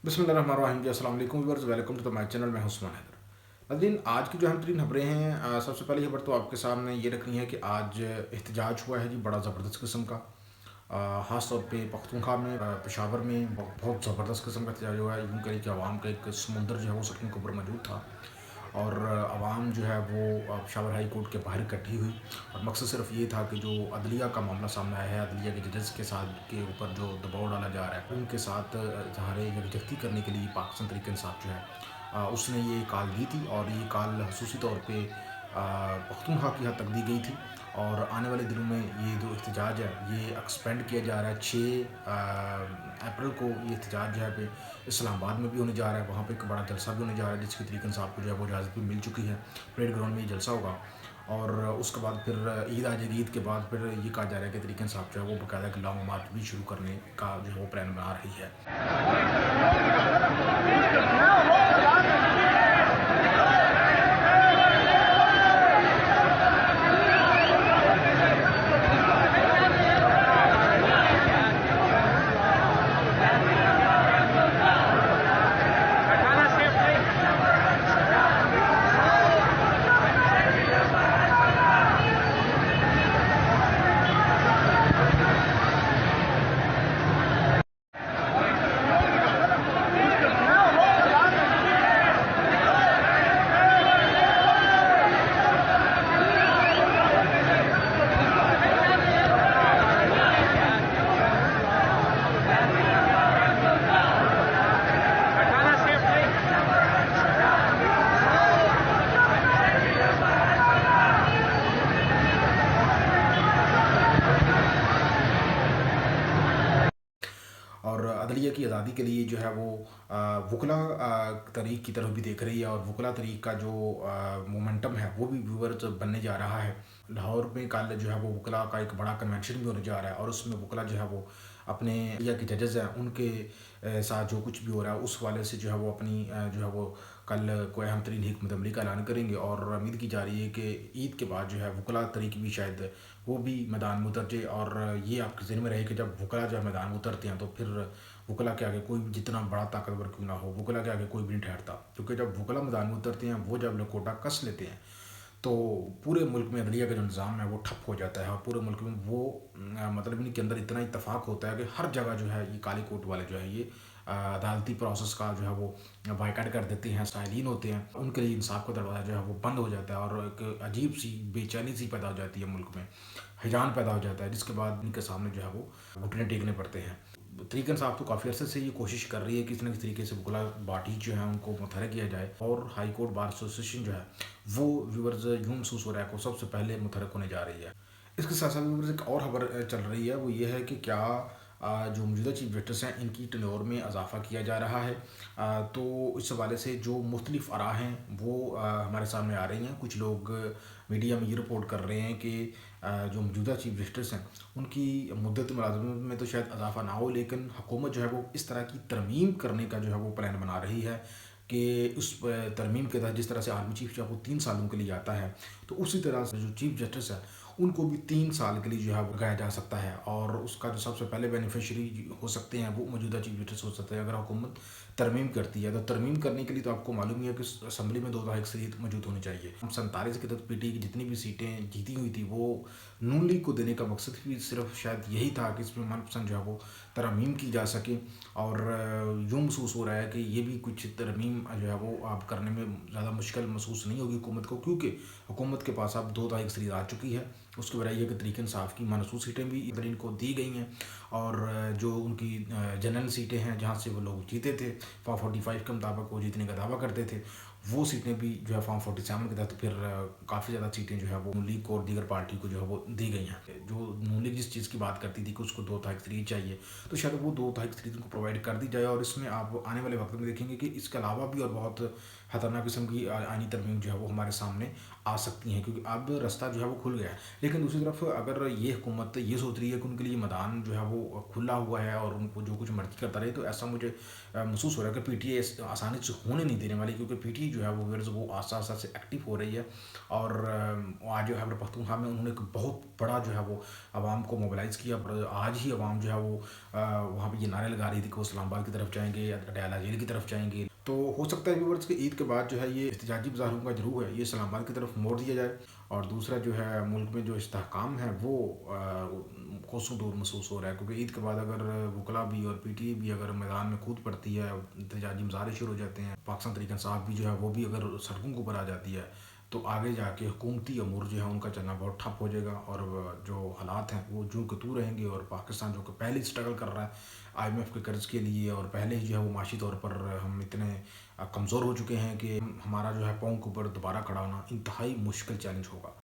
बिस्मिल्लाहिर्रहमानिर्रहीम जी, अस्सलाम वालेकुम viewers, welcome to the my channel. मैं हूं उस्मान हैदर। नाज़रीन, आज की जो अहम तरीन खबरें हैं, सबसे पहली खबर तो आपके सामने ये रखनी है कि आज एहतजाज हुआ है जी, बड़ा ज़बरदस्त किस्म का। ख़ास तौर पे पख्तूनख्वा में, पेशावर में बहुत ज़बरदस्त किस्म का एहतजाज हुआ है। यूँ कहें कि आवाम का एक समुंदर जो है वो सड़कों के ऊपर मौजूद था, और आवाम जो है वो पेशावर हाई कोर्ट के बाहर इकट्ठी हुई। और मकसद सिर्फ ये था कि जो अदलिया का मामला सामने आया है, अदलिया के जजेस के साथ के ऊपर जो दबाव डाला जा रहा है, उनके साथ इजहार यकजहती करने के लिए पाकिस्तान तहरीक इंसाफ जो है उसने ये कॉल दी थी। और ये कॉल खसूसी तौर पे पख्तूनख्वा की हद तक दी गई थी। और आने वाले दिनों में ये जो एहतजाज है ये एक्सपेंड किया जा रहा है। 6 अप्रैल को ये एहतजाज जो है पे इस्लामाबाद में भी होने जा रहा है। वहाँ पे एक बड़ा जलसा भी होने जा रहा है, जिसके तरीके साहब को जो है वो इजाज़त भी मिल चुकी है। परेड ग्राउंड में ये जलसा होगा। और उसके बाद फिर ईद आ जाएगी। ईद के बाद फिर ये कहा जा रहा है कि तरीके साहब जो है वो बाकायदा एक लॉन्ग मार्च भी शुरू करने का जो है वो प्लान बना रही है। और अदलिया की आज़ादी के लिए जो है वो वकला तहरीक की तरफ भी देख रही है। और वकला तहरीक का जो मोमेंटम है वो भी व्यूअर्स बनने जा रहा है। लाहौर में कल जो है वो वकला का एक बड़ा कन्वेंशन भी होने जा रहा है, और उसमें वकला जो है वो अपने या के जजेस हैं उनके साथ जो कुछ भी हो रहा है उस वाले से जो है वो अपनी जो है वो कल कोई अहम तरीन हिकमत अमली का ऐलान करेंगे। और उम्मीद की जा रही है कि ईद के बाद जो है वकला तहरीक भी शायद वो भी मैदान में उतर जाए। और ये आपके ज़हन में रहे कि जब वकला जो है मैदान में उतरते हैं तो फिर वकला के आगे कोई भी जितना बड़ा ताकतवर क्यों ना हो, वकला के आगे कोई भी नहीं ठहरता। क्योंकि जब वकला मैदान में उतरते हैं, वो जब लकोटा कस लेते हैं, तो पूरे मुल्क में अदलिया का जो निज़ाम है वो ठप हो जाता है। और पूरे मुल्क में वो मतलब इनके अंदर इतना इत्तेफाक होता है कि हर जगह जो है ये काली कोट वाले जो है ये अदालती प्रोसेस का जो है वो बाइकाट कर देते हैं। साइलिन होते हैं, उनके लिए इंसाफ का दरवाज़ा जो है वो बंद हो जाता है। और एक अजीब सी बेचैनी सी पैदा हो जाती है मुल्क में, हिजान पैदा हो जाता है, जिसके बाद इनके सामने जो है वो घुटने टेकने पड़ते हैं। तरीक़न साहब तो काफ़ी अरसे से ये कोशिश कर रही है कि किसी न किसी तरीके से वकला पार्टी जो है उनको मुतहर्रिक किया जाए। और हाई कोर्ट बार एसोसिएशन जो है वो व्यूअर्स यूँ महसूस हो रहा है को सबसे पहले मुतहर्रिक होने जा रही है। इसके साथ साथ व्यूअर्स एक और खबर चल रही है, वो ये है कि क्या जो मौजूदा चीफ जस्टिस हैं इनकी टेन्योर में इजाफा किया जा रहा है। तो इस हवाले से जो मुख्तलिफ आरा हैं वो हमारे सामने आ रही हैं। कुछ लोग मीडिया में ये रिपोर्ट कर रहे हैं कि जो मौजूदा चीफ जस्टिस हैं उनकी मुद्दत मुलाजमत में तो शायद इजाफा ना हो, लेकिन हुकूमत जो है वो इस तरह की तरमीम करने का जो है वो प्लान बना रही है कि उस तरमीम के तहत जिस तरह से आर्मी चीफ जो है वो 3 सालों के लिए आता है, तो उसी तरह से जो चीफ जस्टिस है उनको भी 3 साल के लिए जो है वो लगाया जा सकता है। और उसका जो सबसे पहले बेनिफिशरी हो सकते हैं वो मौजूदा चीफ जस्टिस हो सकते हैं अगर हुकूमत तरमीम करती है। तो तरमीम करने के लिए तो आपको मालूम ही है कि असम्बली में 2 अक्सरियत मौजूद होनी चाहिए। 47 के तहत पीटी की जितनी भी सीटें जीती हुई थी वो नून लीग को देने का मकसद भी सिर्फ शायद यही था कि इसमें मनपसंद जो है वो तरमीम की जा सके। और यूँ महसूस हो रहा है कि ये भी कुछ तरमीम जो है वो आप करने में ज़्यादा मुश्किल महसूस नहीं होगी हुकूमत को, क्योंकि हुकूमत के पास अब 2 अक्सरियत आ चुकी है। उसके बजाय ये कि तरीके इंसाफ की मनसूस सीटें भी इधर इनको दी गई हैं। और जो उनकी जनरल सीटें हैं जहाँ से वो लोग जीते थे फॉर्म 45 के मुताबिक वो जीतने का दावा करते थे, वो सीटें भी जो है फॉर्म 47 के तहत फिर काफ़ी ज़्यादा सीटें जो है वो नून लीग को और दीगर पार्टी को जो है वो दी गई हैं। जो नून लीग जिस चीज़ की बात करती थी कि उसको 2 अक्सरियत चाहिए, तो शायद वो 2 अक्सरियत उनको प्रोवाइड कर दी जाए। और इसमें आप आने वाले वक्त में देखेंगे कि इसके अलावा भी और बहुत खतरनाक किस्म की आइनी तरमीम जो है वो हमारे सामने आ सकती हैं, क्योंकि अब रास्ता जो है वो खुल गया है। लेकिन दूसरी तरफ अगर ये हुकूमत ये सोच रही है कि उनके लिए मैदान जो है वो खुला हुआ है और उनको जो कुछ मर्जी करता रहे, तो ऐसा मुझे महसूस हो रहा है कि पीटीए आसानी से होने नहीं देने वाली। क्योंकि पीटीए جو ہے وہ ورز وہ آہستہ آہستہ سے ایکٹیو ہو رہی ہے، اور آج جو خیبر پختونخوا میں انہوں نے ایک بہت بڑا جو ہے وہ عوام کو موبلائز کیا، اور آج ہی عوام جو ہے وہ وہاں پہ یہ نعرے لگا رہی تھی کہ وہ اسلام آباد کی طرف جائیں گے یا ڈیالہ جیل کی طرف جائیں گے۔ تو ہو سکتا ہے ویورز کہ عید کے بعد جو ہے یہ احتجاجی مظاہروں کا جو ہے یہ اسلام آباد کی طرف موڑ دیا جائے، اور دوسرا جو ہے ملک میں جو استحکام ہے وہ کوسوں دور محسوس ہو رہا ہے، کیونکہ عید کے بعد اگر وکلا بھی اور پی ٹی اے بھی اگر میدان میں کود پڑتی ہے، احتجاجی مظاہرے شروع ہو جاتے ہیں، پاکستان تحریک انصاف بھی جو ہے وہ بھی اگر سڑکوں کے اوپر آ جاتی ہے، تو آگے جا کے حکومتی امور جو ہے ان کا چلنا بہت ٹھپ ہو جائے گا، اور جو حالات ہیں وہ جو کہ تو رہیں گے، اور پاکستان جو کہ پہلے اسٹرگل کر رہا ہے IMF کے قرض کے لیے، اور پہلے ہی جو ہے وہ معاشی طور پر ہم اتنے کمزور ہو چکے ہیں کہ ہمارا جو ہے پاؤں کے اوپر دوبارہ کھڑا ہونا انتہائی مشکل چیلنج ہوگا۔